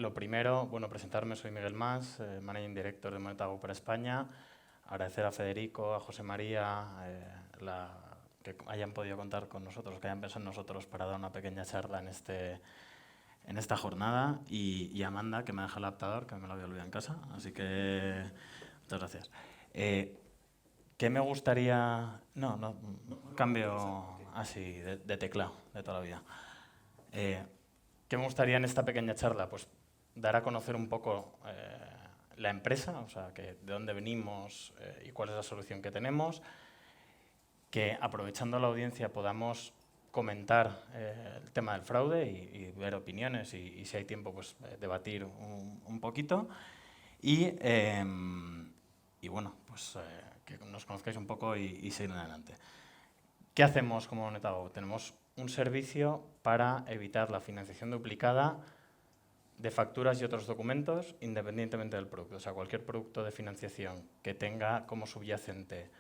Lo primero, bueno, presentarme, soy Miguel Mas, Managing Director de Monetago para España. Agradecer a Federico, a José María, que hayan podido contar con nosotros, que hayan pensado en nosotros para dar una pequeña charla en esta jornada. Y a Amanda, que me ha dejado el adaptador, que me lo había olvidado en casa. Así que, muchas gracias. ¿Qué me gustaría...? No, cambio así, de teclado, de toda la vida. ¿Qué me gustaría en esta pequeña charla? Pues dar a conocer un poco la empresa, o sea, de dónde venimos y cuál es la solución que tenemos, que aprovechando la audiencia podamos comentar el tema del fraude y ver opiniones y si hay tiempo, pues debatir un poquito y bueno, pues que nos conozcáis un poco y seguir adelante. ¿Qué hacemos como Monetago? Tenemos un servicio para evitar la financiación duplicada de facturas y otros documentos independientemente del producto. O sea, cualquier producto de financiación que tenga como subyacente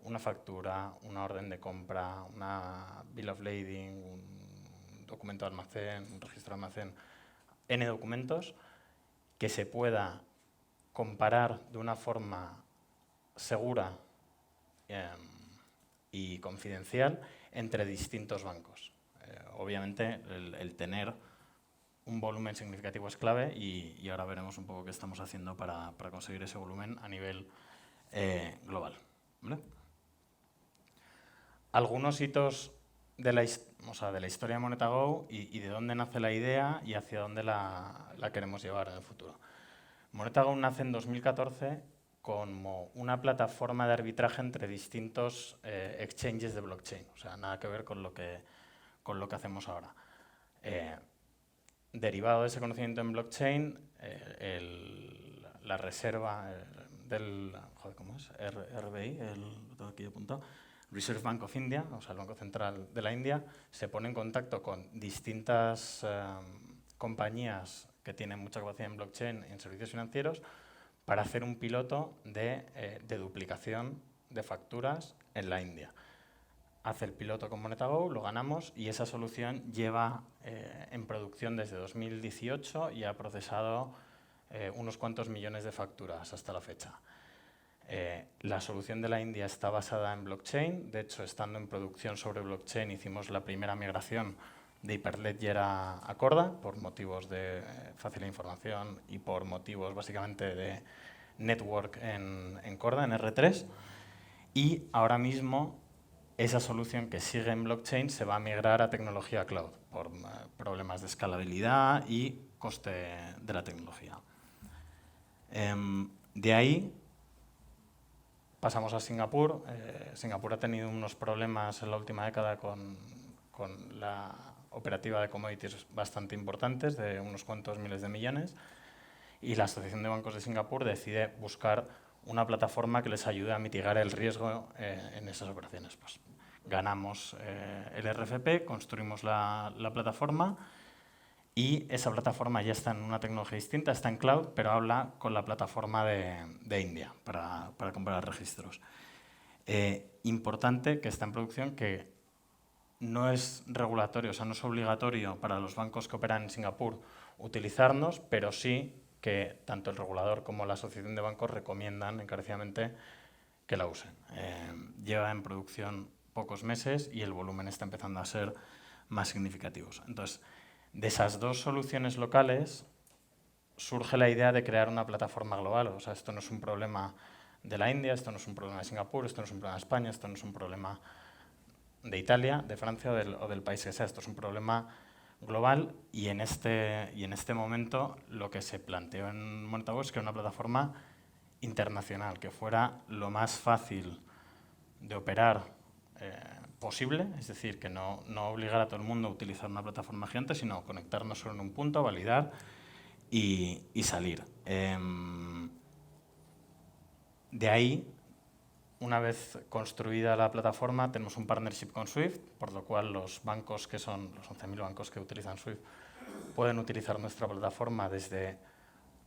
una factura, una orden de compra, una bill of lading, un documento de almacén, un registro de almacén, N documentos, que se pueda comparar de una forma segura y confidencial entre distintos bancos. Obviamente, el tener un volumen significativo es clave y ahora veremos un poco qué estamos haciendo para conseguir ese volumen a nivel global. ¿Vale? Algunos hitos de la historia de Monetago y de dónde nace la idea y hacia dónde la queremos llevar en el futuro. Monetago nace en 2014 como una plataforma de arbitraje entre distintos exchanges de blockchain. O sea, nada que ver con lo que hacemos ahora. Derivado de ese conocimiento en blockchain, la reserva del ¿cómo es? RBI, lo tengo aquí apuntado, Reserve Bank of India, o sea, el Banco Central de la India, se pone en contacto con distintas compañías que tienen mucha capacidad en blockchain y en servicios financieros para hacer un piloto de duplicación de facturas en la India. Hace el piloto con Monetago, lo ganamos y esa solución lleva en producción desde 2018 y ha procesado unos cuantos millones de facturas hasta la fecha. La solución de la India está basada en blockchain. De hecho, estando en producción sobre blockchain, hicimos la primera migración de Hyperledger a Corda por motivos de fácil información y por motivos básicamente de network en Corda, en R3. Y ahora mismo esa solución que sigue en blockchain se va a migrar a tecnología cloud por problemas de escalabilidad y coste de la tecnología. De ahí pasamos a Singapur. Singapur ha tenido unos problemas en la última década con la operativa de commodities bastante importantes, de unos cuantos miles de millones, y la Asociación de Bancos de Singapur decide buscar una plataforma que les ayude a mitigar el riesgo en esas operaciones. Pues, ganamos el RFP, construimos la plataforma y esa plataforma ya está en una tecnología distinta, está en cloud, pero habla con la plataforma de India para comparar registros. Importante que está en producción, que no es regulatorio, o sea, no es obligatorio para los bancos que operan en Singapur utilizarnos, pero sí que tanto el regulador como la asociación de bancos recomiendan encarecidamente que la usen. Lleva en producción pocos meses y el volumen está empezando a ser más significativo. Entonces, de esas dos soluciones locales surge la idea de crear una plataforma global. O sea, esto no es un problema de la India, esto no es un problema de Singapur, esto no es un problema de España, esto no es un problema de Italia, de Francia o del país que sea. Esto es un problema global y en este momento lo que se planteó en Monetago es crear una plataforma internacional que fuera lo más fácil de operar posible, es decir, que no obligar a todo el mundo a utilizar una plataforma gigante, sino conectarnos solo en un punto, validar y salir. De ahí, una vez construida la plataforma, tenemos un partnership con Swift, por lo cual los bancos que son los 11.000 bancos que utilizan Swift pueden utilizar nuestra plataforma desde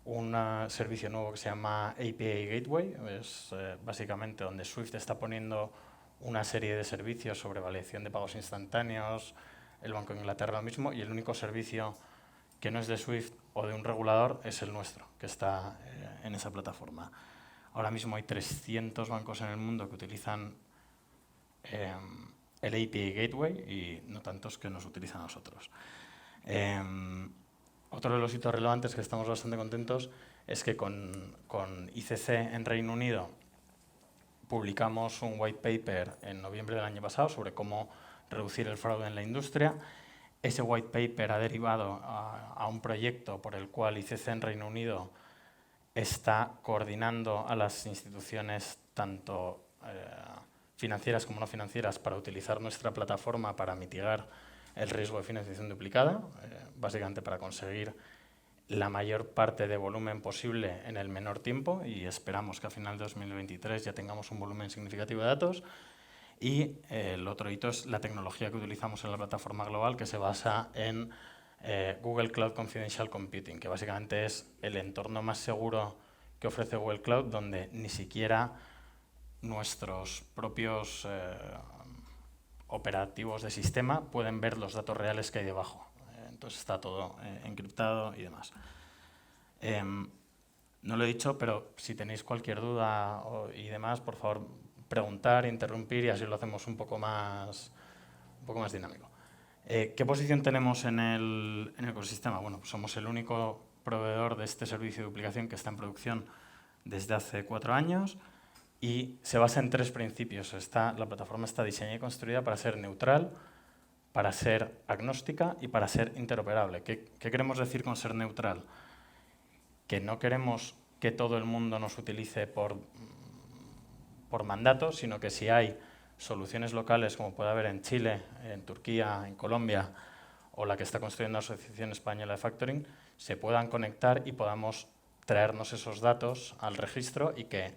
un servicio nuevo que se llama API Gateway. Es básicamente donde Swift está poniendo una serie de servicios sobre validación de pagos instantáneos, el Banco de Inglaterra lo mismo, y el único servicio que no es de SWIFT o de un regulador es el nuestro, que está en esa plataforma. Ahora mismo hay 300 bancos en el mundo que utilizan el API Gateway y no tantos que nos utilizan a nosotros. Otro de los hitos relevantes que estamos bastante contentos es que con ICC en Reino Unido publicamos un white paper en noviembre del año pasado sobre cómo reducir el fraude en la industria. Ese white paper ha derivado a un proyecto por el cual ICC en Reino Unido está coordinando a las instituciones tanto financieras como no financieras para utilizar nuestra plataforma para mitigar el riesgo de financiación duplicada, básicamente para conseguir la mayor parte de volumen posible en el menor tiempo, y esperamos que a final de 2023 ya tengamos un volumen significativo de datos. Y el otro hito es la tecnología que utilizamos en la plataforma global, que se basa en Google Cloud Confidential Computing, que básicamente es el entorno más seguro que ofrece Google Cloud, donde ni siquiera nuestros propios operativos de sistema pueden ver los datos reales que hay debajo. Entonces está todo encriptado y demás. No lo he dicho, pero si tenéis cualquier duda y demás, por favor, preguntar, interrumpir, y así lo hacemos un poco más dinámico. ¿Qué posición tenemos en el ecosistema? Bueno, pues somos el único proveedor de este servicio de duplicación que está en producción desde hace 4 años y se basa en 3 principios. La plataforma está diseñada y construida para ser neutral, para ser agnóstica y para ser interoperable. ¿Qué queremos decir con ser neutral? Que no queremos que todo el mundo nos utilice por mandato, sino que si hay soluciones locales, como puede haber en Chile, en Turquía, en Colombia, o la que está construyendo la Asociación Española de Factoring, se puedan conectar y podamos traernos esos datos al registro y que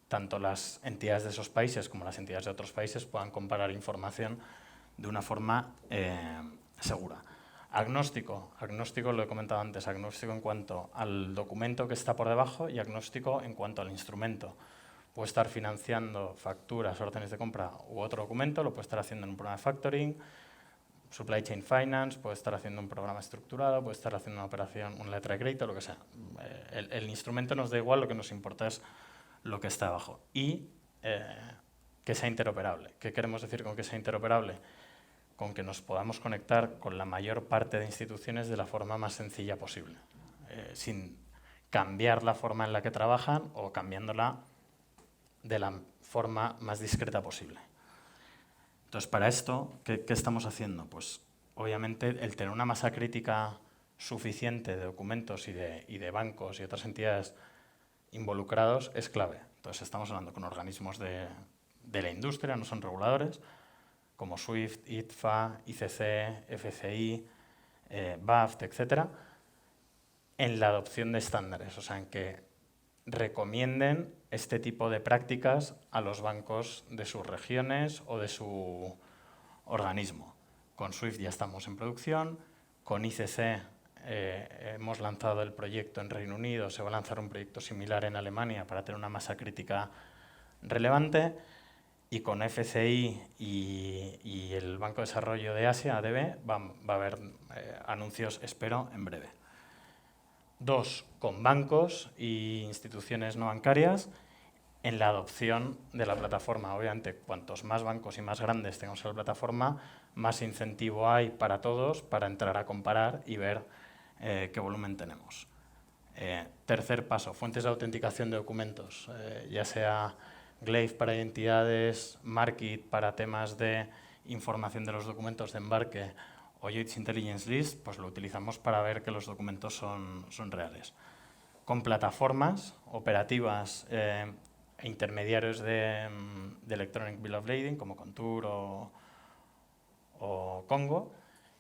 tanto las entidades de esos países como las entidades de otros países puedan comparar información de una forma segura. Agnóstico lo he comentado antes, agnóstico en cuanto al documento que está por debajo y agnóstico en cuanto al instrumento. Puede estar financiando facturas, órdenes de compra u otro documento, lo puede estar haciendo en un programa de factoring, supply chain finance, puede estar haciendo un programa estructurado, puede estar haciendo una operación, una letra de crédito, lo que sea. El instrumento nos da igual, lo que nos importa es lo que está abajo. Y que sea interoperable. ¿Qué queremos decir con que sea interoperable? Con que nos podamos conectar con la mayor parte de instituciones de la forma más sencilla posible, sin cambiar la forma en la que trabajan o cambiándola de la forma más discreta posible. Entonces, para esto, ¿qué estamos haciendo? Pues, obviamente, el tener una masa crítica suficiente de documentos y de bancos y otras entidades involucrados es clave. Entonces, estamos hablando con organismos de la industria, no son reguladores, como SWIFT, ITFA, ICC, FCI, BAFT, etc., en la adopción de estándares, o sea, en que recomienden este tipo de prácticas a los bancos de sus regiones o de su organismo. Con SWIFT ya estamos en producción, con ICC hemos lanzado el proyecto en Reino Unido, se va a lanzar un proyecto similar en Alemania para tener una masa crítica relevante, y con FCI y el Banco de Desarrollo de Asia, ADB, va a haber anuncios, espero, en breve. 2, con bancos e instituciones no bancarias en la adopción de la plataforma. Obviamente, cuantos más bancos y más grandes tengamos en la plataforma, más incentivo hay para todos para entrar a comparar y ver qué volumen tenemos. Tercer paso, fuentes de autenticación de documentos, ya sea Glaive para identidades, Markit para temas de información de los documentos de embarque o Yates Intelligence List, pues lo utilizamos para ver que los documentos son reales. Con plataformas operativas e intermediarios de Electronic Bill of Lading, como Contour o Congo,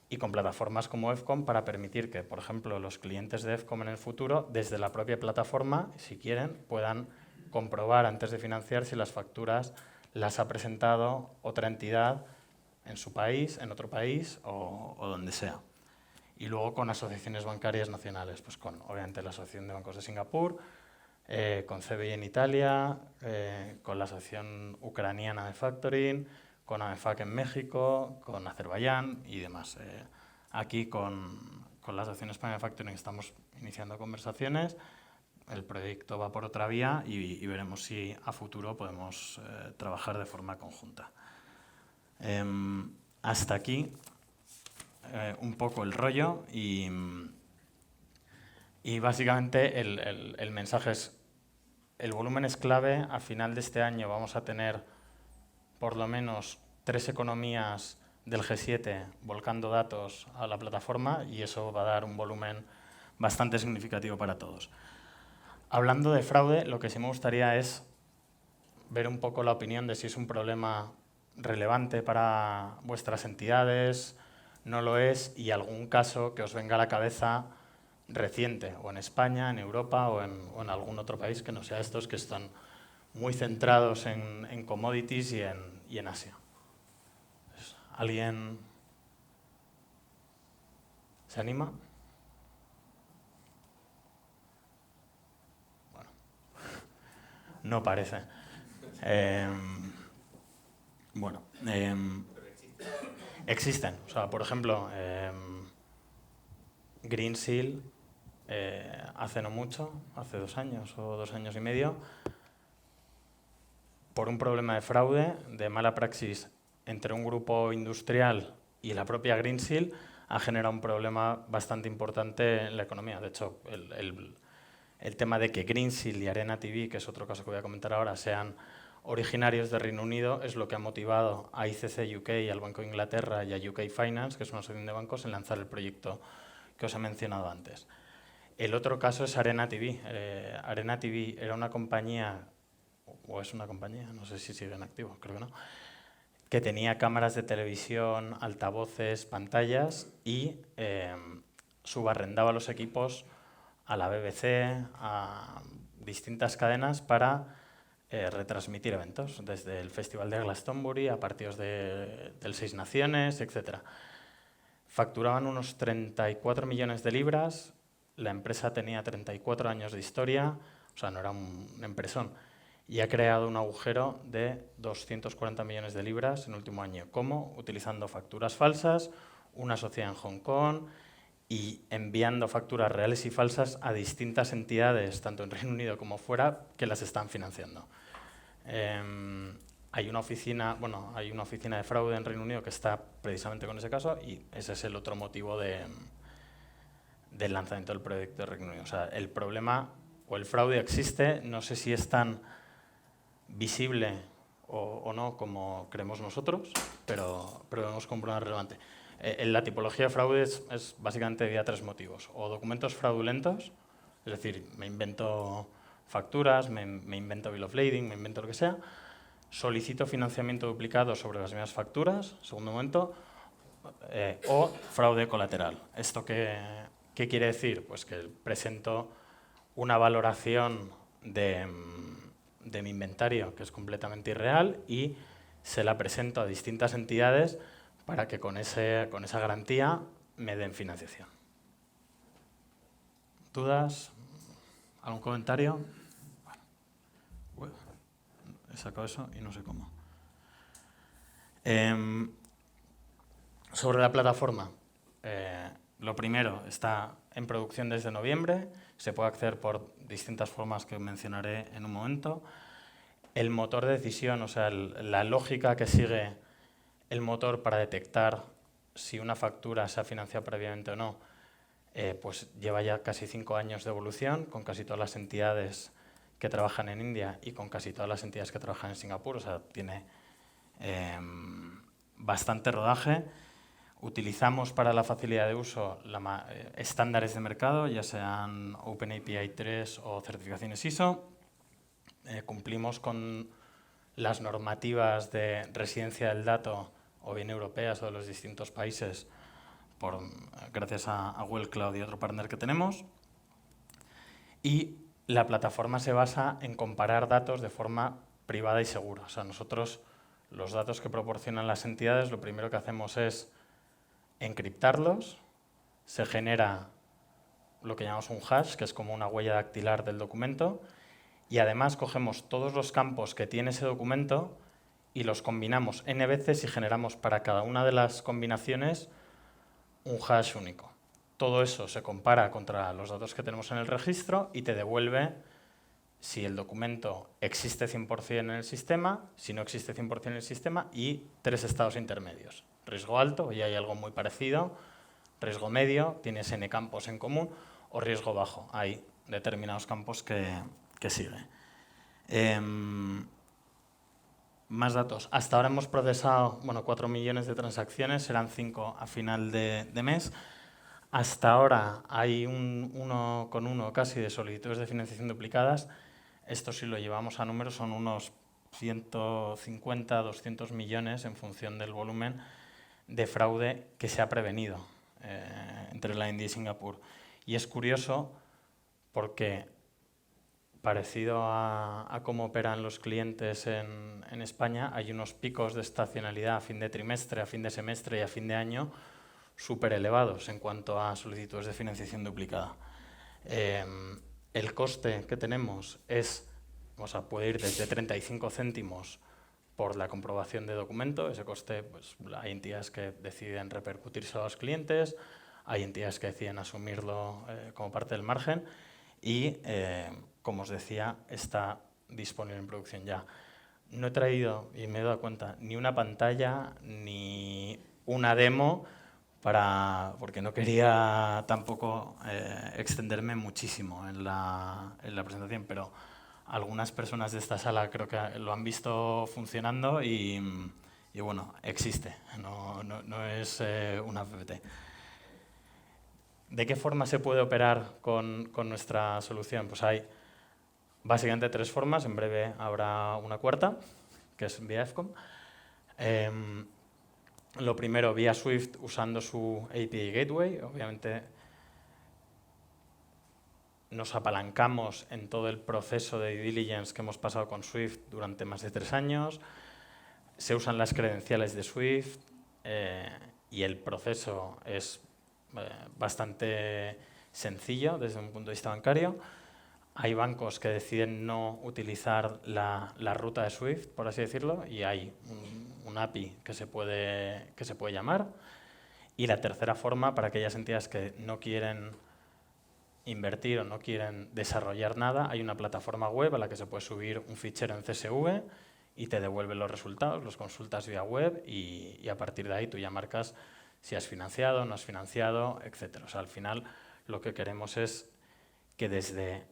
y con plataformas como EFCOM para permitir que, por ejemplo, los clientes de EFCOM en el futuro, desde la propia plataforma, si quieren, puedan comprobar antes de financiar si las facturas las ha presentado otra entidad en su país, en otro país o donde sea. Y luego con asociaciones bancarias nacionales, pues con, obviamente, la Asociación de Bancos de Singapur, con CBI en Italia, con la Asociación Ucraniana de Factoring, con AMEFAC en México, con Azerbaiyán y demás. Aquí con con la Asociación Española de Factoring estamos iniciando conversaciones. El proyecto va por otra vía y veremos si a futuro podemos trabajar de forma conjunta. Hasta aquí un poco el rollo y básicamente el mensaje es: el volumen es clave. A final de este año vamos a tener por lo menos 3 economías del G7 volcando datos a la plataforma y eso va a dar un volumen bastante significativo para todos. Hablando de fraude, lo que sí me gustaría es ver un poco la opinión de si es un problema relevante para vuestras entidades, no lo es, y algún caso que os venga a la cabeza reciente, o en España, en Europa o en algún otro país que no sea estos, que están muy centrados en commodities y en Asia. ¿Alguien se anima? Bueno, no parece. Bueno, existen. O sea, por ejemplo, Greensill hace no mucho, hace 2 años o 2 años y medio, por un problema de fraude, de mala praxis entre un grupo industrial y la propia Greensill, ha generado un problema bastante importante en la economía. De hecho, el tema de que Greensill y Arena TV, que es otro caso que voy a comentar ahora, sean originarios de Reino Unido, es lo que ha motivado a ICC UK, al Banco de Inglaterra y a UK Finance, que es una asociación de bancos, en lanzar el proyecto que os he mencionado antes. El otro caso es Arena TV. Arena TV era una compañía, o es una compañía, no sé si sigue en activo, creo que no, que tenía cámaras de televisión, altavoces, pantallas y subarrendaba los equipos a la BBC, a distintas cadenas para retransmitir eventos, desde el Festival de Glastonbury a partidos del Seis Naciones, etc. Facturaban unos 34 millones de libras, la empresa tenía 34 años de historia, o sea, no era un empresón, y ha creado un agujero de 240 millones de libras en el último año. ¿Cómo? Utilizando facturas falsas, una sociedad en Hong Kong y enviando facturas reales y falsas a distintas entidades, tanto en Reino Unido como fuera, que las están financiando. Hay una oficina de fraude en Reino Unido que está precisamente con ese caso y ese es el otro motivo del lanzamiento del proyecto de Reino Unido. O sea, el problema o el fraude existe, no sé si es tan visible o no como creemos nosotros, pero vemos como un problema relevante. La tipología de fraude es básicamente debido a 3 motivos. O documentos fraudulentos, es decir, me invento facturas, me invento bill of lading, me invento lo que sea, solicito financiamiento duplicado sobre las mismas facturas, segundo momento, o fraude colateral. ¿Esto qué quiere decir? Pues que presento una valoración de mi inventario que es completamente irreal y se la presento a distintas entidades para que con esa garantía me den financiación. ¿Dudas? ¿Algún comentario? Bueno, he sacado eso y no sé cómo. Sobre la plataforma, lo primero, está en producción desde noviembre, se puede acceder por distintas formas que mencionaré en un momento. El motor de decisión, o sea, la lógica que sigue el motor para detectar si una factura se ha financiado previamente o no, pues lleva ya casi 5 años de evolución, con casi todas las entidades que trabajan en India y con casi todas las entidades que trabajan en Singapur, o sea, tiene bastante rodaje. Utilizamos para la facilidad de uso estándares de mercado, ya sean OpenAPI 3 o certificaciones ISO. Cumplimos con las normativas de residencia del dato, o bien europeas o de los distintos países, gracias a Well Cloud y otro partner que tenemos. Y la plataforma se basa en comparar datos de forma privada y segura. O sea, nosotros, los datos que proporcionan las entidades, lo primero que hacemos es encriptarlos, se genera lo que llamamos un hash, que es como una huella dactilar del documento, y además cogemos todos los campos que tiene ese documento y los combinamos n veces y generamos para cada una de las combinaciones un hash único. todo eso se compara contra los datos que tenemos en el registro y te devuelve si el documento existe 100% en el sistema, si no existe 100% en el sistema y 3 estados intermedios. Riesgo alto, y hay algo muy parecido, riesgo medio, tienes n campos en común, o riesgo bajo, hay determinados campos que sigue. Más datos. Hasta ahora hemos procesado 4 millones de transacciones, serán 5 a final de mes. Hasta ahora hay un 1,1 casi de solicitudes de financiación duplicadas. Esto, si lo llevamos a números, son unos 150, 200 millones en función del volumen de fraude que se ha prevenido entre la India y Singapur. Y es curioso porque, parecido a cómo operan los clientes en España, hay unos picos de estacionalidad a fin de trimestre, a fin de semestre y a fin de año súper elevados en cuanto a solicitudes de financiación duplicada. El coste que tenemos puede ir desde 35 céntimos por la comprobación de documento. Ese coste, pues, hay entidades que deciden repercutirse a los clientes, hay entidades que deciden asumirlo como parte del margen y, como os decía, está disponible en producción ya. No he traído, y me he dado cuenta, ni una pantalla ni una demo, porque no quería tampoco extenderme muchísimo en la presentación, pero algunas personas de esta sala creo que lo han visto funcionando y bueno, existe, no es una PPT. ¿De qué forma se puede operar con nuestra solución? Pues hay básicamente 3 formas, en breve habrá una cuarta, que es vía EFCOM. Lo primero, vía Swift, usando su API Gateway. Obviamente nos apalancamos en todo el proceso de due diligence que hemos pasado con Swift durante más de 3 años. Se usan las credenciales de Swift y el proceso es bastante sencillo desde un punto de vista bancario. Hay bancos que deciden no utilizar la ruta de Swift, por así decirlo, y hay un API que se puede llamar. Y la tercera forma, para aquellas entidades que no quieren invertir o no quieren desarrollar nada, hay una plataforma web a la que se puede subir un fichero en CSV y te devuelve los resultados, los consultas vía web y a partir de ahí tú ya marcas si has financiado, no has financiado, etc. O sea, al final lo que queremos es que desde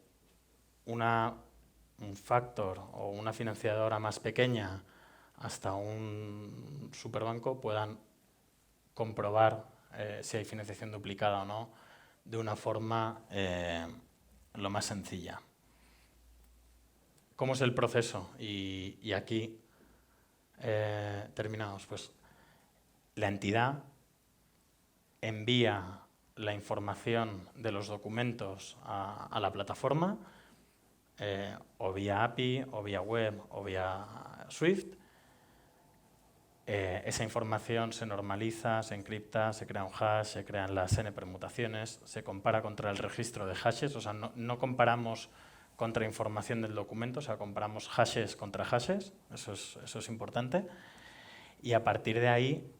un factor o una financiadora más pequeña hasta un superbanco puedan comprobar si hay financiación duplicada o no de una forma lo más sencilla. ¿Cómo es el proceso? Y aquí terminamos. Pues la entidad envía la información de los documentos a la plataforma, o vía API, o vía web, o vía Swift. Esa información se normaliza, se encripta, se crea un hash, se crean las n permutaciones, se compara contra el registro de hashes, o sea, no comparamos contra información del documento, o sea, comparamos hashes contra hashes, eso es importante, y a partir de ahí,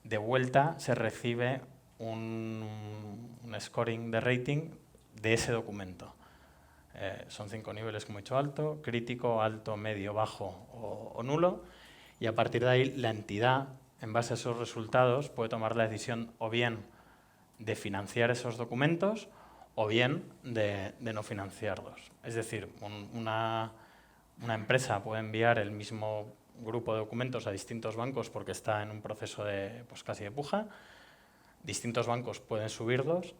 de vuelta, se recibe un scoring de rating de ese documento. Son 5 niveles, como he dicho, alto, crítico, alto, medio, bajo o nulo. Y a partir de ahí, la entidad, en base a esos resultados, puede tomar la decisión o bien de financiar esos documentos o bien de no financiarlos. Es decir, una empresa puede enviar el mismo grupo de documentos a distintos bancos porque está en un proceso de, pues, casi de puja. Distintos bancos pueden subirlos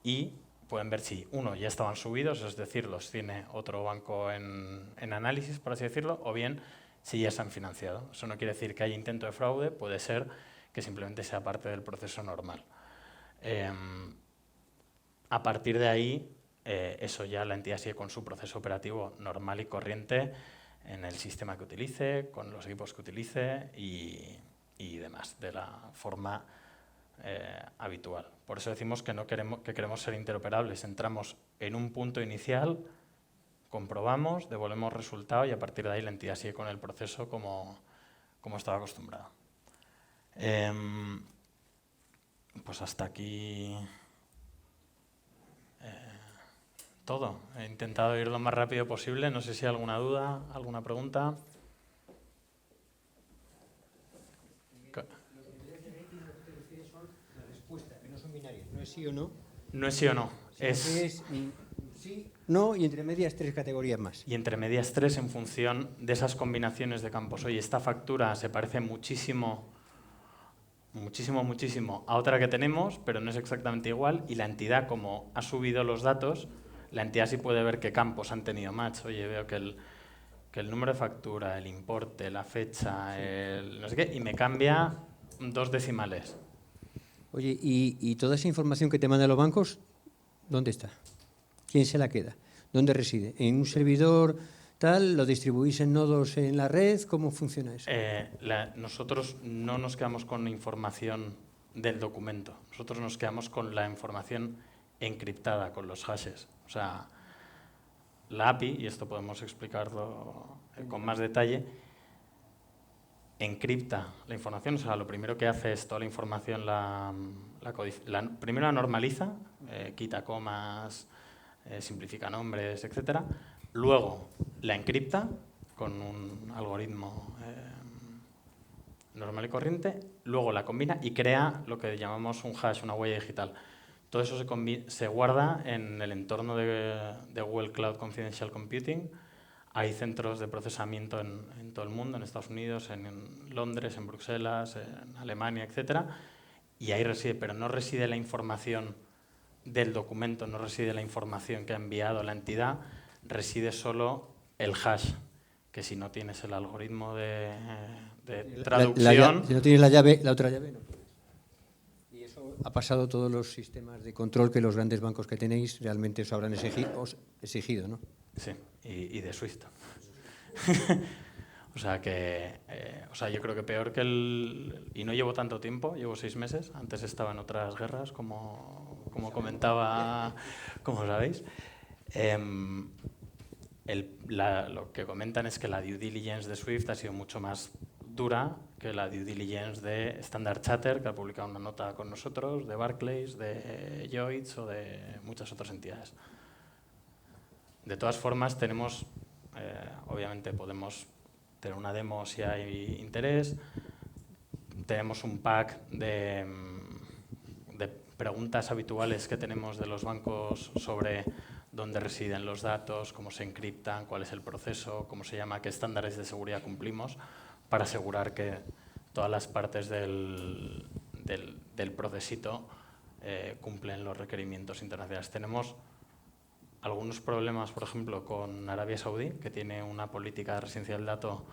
y pueden ver si uno ya estaban subidos, es decir, los tiene otro banco en análisis, por así decirlo, o bien si ya se han financiado. Eso no quiere decir que haya intento de fraude, puede ser que simplemente sea parte del proceso normal. A partir de ahí, eso ya la entidad sigue con su proceso operativo normal y corriente en el sistema que utilice, con los equipos que utilice y demás, de la forma habitual. Por eso decimos que queremos ser interoperables. Entramos en un punto inicial, comprobamos, devolvemos resultado y a partir de ahí la entidad sigue con el proceso como estaba acostumbrada. Pues hasta aquí todo. He intentado ir lo más rápido posible. No sé si hay alguna duda, alguna pregunta. Los niveles de rating a lo que te refieres son la respuesta, que no son binarias. No es sí o no. No es sí o no. Es sí, no y entre medias 3 categorías más. Y entre medias 3 en función de esas combinaciones de campos. Oye, esta factura se parece muchísimo a otra que tenemos, pero no es exactamente igual, y la entidad, como ha subido los datos, la entidad sí puede ver qué campos han tenido match. Oye, veo que el número de factura, el importe, la fecha, el no sé qué, y me cambia 2 decimales. Oye, ¿y toda esa información que te mandan los bancos, dónde está? ¿Quién se la queda? ¿Dónde reside? ¿En un servidor tal? ¿Lo distribuís en nodos en la red? ¿Cómo funciona eso? Nosotros no nos quedamos con la información del documento. Nosotros nos quedamos con la información encriptada, con los hashes. O sea, la API, y esto podemos explicarlo con más detalle, encripta la información. O sea, lo primero que hace es toda la información, primero la normaliza, quita comas, simplifica nombres, etc. Luego la encripta con un algoritmo normal y corriente. Luego la combina y crea lo que llamamos un hash, una huella digital. Todo eso se guarda en el entorno de Google Cloud Confidential Computing. Hay centros de procesamiento en todo el mundo, en Estados Unidos, en Londres, en Bruselas, en Alemania, etc. Y ahí reside, pero no reside la información del documento, no reside la información que ha enviado la entidad, reside solo el hash, que si no tienes el algoritmo de traducción... Si no tienes la llave, la otra llave no puedes. Y eso ha pasado todos los sistemas de control que los grandes bancos que tenéis realmente os habrán exigido, ¿no? Sí, y de Swift. O sea que, yo creo que peor que y no llevo tanto tiempo, llevo 6 meses. Antes estaba en otras guerras, como comentaba, como sabéis. Lo que comentan es que la due diligence de Swift ha sido mucho más dura que la due diligence de Standard Chartered, que ha publicado una nota con nosotros, de Barclays, de Lloyds o de muchas otras entidades. De todas formas, tenemos, obviamente podemos tener una demo si hay interés. Tenemos un pack de preguntas habituales que tenemos de los bancos sobre dónde residen los datos, cómo se encriptan, cuál es el proceso, cómo se llama, qué estándares de seguridad cumplimos, para asegurar que todas las partes del procesito cumplen los requerimientos internacionales. Tenemos algunos problemas, por ejemplo, con Arabia Saudí, que tiene una política de residencia del dato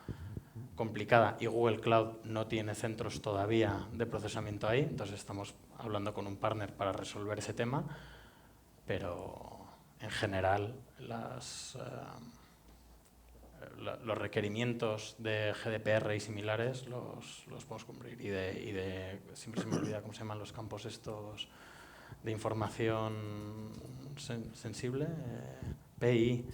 complicada, y Google Cloud no tiene centros todavía de procesamiento ahí. Entonces estamos hablando con un partner para resolver ese tema, pero en general los requerimientos de GDPR y similares los podemos cumplir. Siempre se me olvida cómo se llaman los campos estos de información sensible, PI.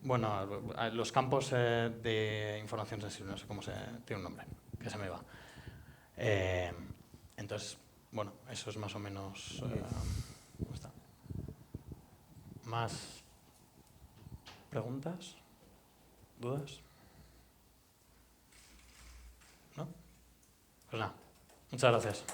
Bueno, los campos de información sensible, no sé cómo tiene un nombre, que se me va. Entonces, bueno, eso es más o menos cómo está. ¿Más preguntas? ¿Dudas? ¿No? Pues nada, muchas gracias.